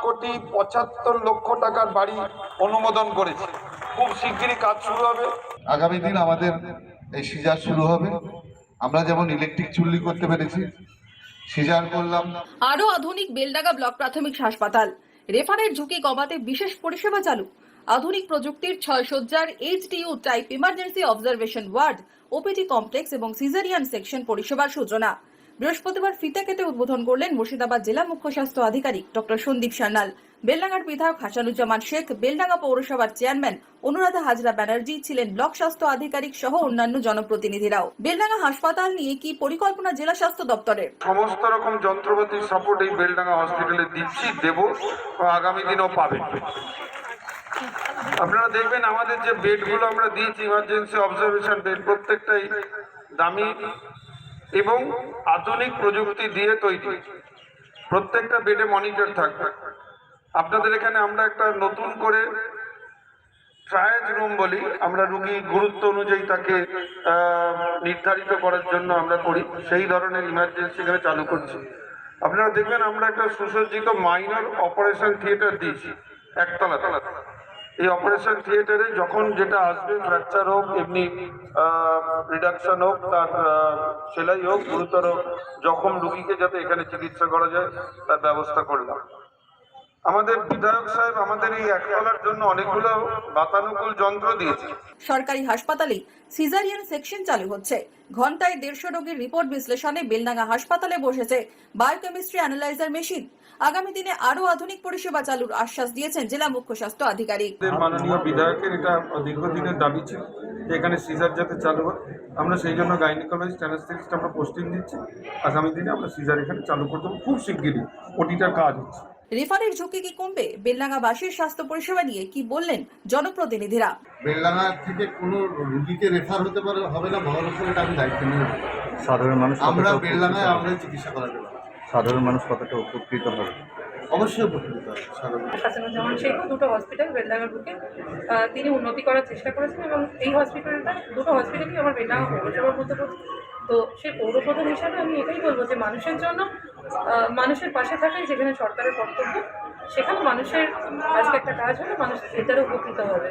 5,75,00,000 টাকার বাড়ি অনুমোদন করেছে। খুব শিগগিরই কাজ শুরু হবে। আগামী দিন আমাদের এই সিজার শুরু হবে। আমরা যেমন ইলেকট্রিক চুল্লি করতে পেরেছি, সিজার করলাম। আরো আধুনিক বেলডাঙ্গা ব্লক প্রাথমিক হাসপাতাল, রেফারের ঝুঁকি কমাতে বিশেষ পরিষেবা চালু। আধুনিক প্রযুক্তির 6 শয্যার HDU type emergency observation ward, OPD complex এবং সিজারিয়ান সেকশন পরিষেবার সূচনা বৃহস্পতিবার ফিতে কেটে উদ্বোধন করলেন মুর্শিদাবাদ জেলা মুখ্য স্বাস্থ্য আধিকারিক ডক্টর সন্দীপ সান্যাল। বেলডাঙ্গার বিধায়ক হাসানুজ্জামান শেখ, বেলডাঙ্গা পৌরসভার চেয়ারম্যান অনুরাধা হাজরা ব্যানার্জি ছিলেন ব্লক স্বাস্থ্য আধিকারিক সহ অন্যান্য জনপ্রতিনিধিরাও। বেলডাঙ্গা হাসপাতাল নিয়ে কি পরিকল্পনা জেলা স্বাস্থ্য দপ্তরের? সমস্ত রকম যন্ত্রপাতির সাপোর্ট এই বেলডাঙ্গা হসপিটালে দিচ্ছি, দেব, আগামী দিনও পাবেন। আপনারা দেখবেন আমাদের যে বেডগুলো আমরা দিয়েছি ইমার্জেন্সি অবজারভেশন বেড, প্রত্যেকটাই দামি এবং আধুনিক প্রযুক্তি দিয়ে তৈরি। প্রত্যেকটা বেডে মনিটর থাকবে। আপনাদের এখানে আমরা একটা নতুন করে ট্রায়াজ রুম বলি, আমরা রুগীর গুরুত্ব অনুযায়ী তাকে নির্ধারিত করার জন্য আমরা করি, সেই ধরনের ইমার্জেন্সি এখানে চালু করছি। আপনারা দেখবেন আমরা একটা সুসজ্জিত মাইনর অপারেশন থিয়েটার দিয়েছি একতলাতে। এই অপারেশন থিয়েটারে যখন যেটা আসবে, ফ্র্যাকচার হোক, এমনি রিডাকশন হোক, তার সেলাই হোক, গুরুতর জখম রুগীকে যাতে এখানে চিকিৎসা করা যায় তার ব্যবস্থা করলাম। আমাদের বিধায়ক সাহেব আমাদের এই একতলার জন্য অনেকগুলো বাতানুকূল যন্ত্র দিয়েছে। সরকারি হাসপাতালে সিজারিয়ান সেকশন চালু হচ্ছে। ঘন্টায় 150 রোগীর রিপোর্ট বিশ্লেষণে বেলডাঙ্গা হাসপাতালে বসেছে বায়োকেমিস্ট্রি অ্যানালাইজার মেশিন। আগামী দিনে আরো আধুনিক পরিষেবা চালুর আশ্বাস দিয়েছেন জেলা মুখ্য স্বাস্থ্য আধিকারিক। মাননীয় বিধায়কের এটা দীর্ঘদিনের দাবি ছিল যে এখানে সিজার যাতে চালু হয়, আমরা সেই জন্য গাইনিকোলজিস্ট অ্যানেস্থেটিস্ট আমরা পোস্টিং দিচ্ছি। আগামী দিনে আমরা সিজার এখানে চালু করতে খুব শিগগিরই, ওটিটার কাজ হচ্ছে। রেফারের ঝুঁকি কি কমবে? বেলডাঙ্গাবাসীর স্বাস্থ্য পরিষেবা নিয়ে কি বললেন জনপ্রতিনিধিরা? বেলডাঙ্গা থেকে কোনো রুগীকে রেফার হতে পারে হবে না, মহারাষ্ট্র এটা আমি দায়িত্ব নিয়ে নেব। সাধারণ মানুষ আমরা বেলডাঙ্গায় আমরা চিকিৎসা করাতে পারবো। সাধারণ মানুষ কতটা উপকৃত হবে? অবশ্যই উপকৃত হবে সাধারণ মানুষ। হাসানুজ্জামান শেখ দুটো হসপিটাল বেলডাঙ্গার বুকে তিনি উন্নতি করার চেষ্টা করেছেন এবং এই হসপিটালটা দুটো হসপিটালই আমার বেলডাঙ্গা পৌরসভার মধ্যে পড়ছে। তো সেই পৌরপ্রধান হিসাবে আমি এটাই বলবো যে মানুষের জন্য মানুষের পাশে থাকাই যেখানে সরকারের কর্তব্য, সেখানে মানুষের আজকে একটা কাজ হলে মানুষ এটারও উপকৃত হবে।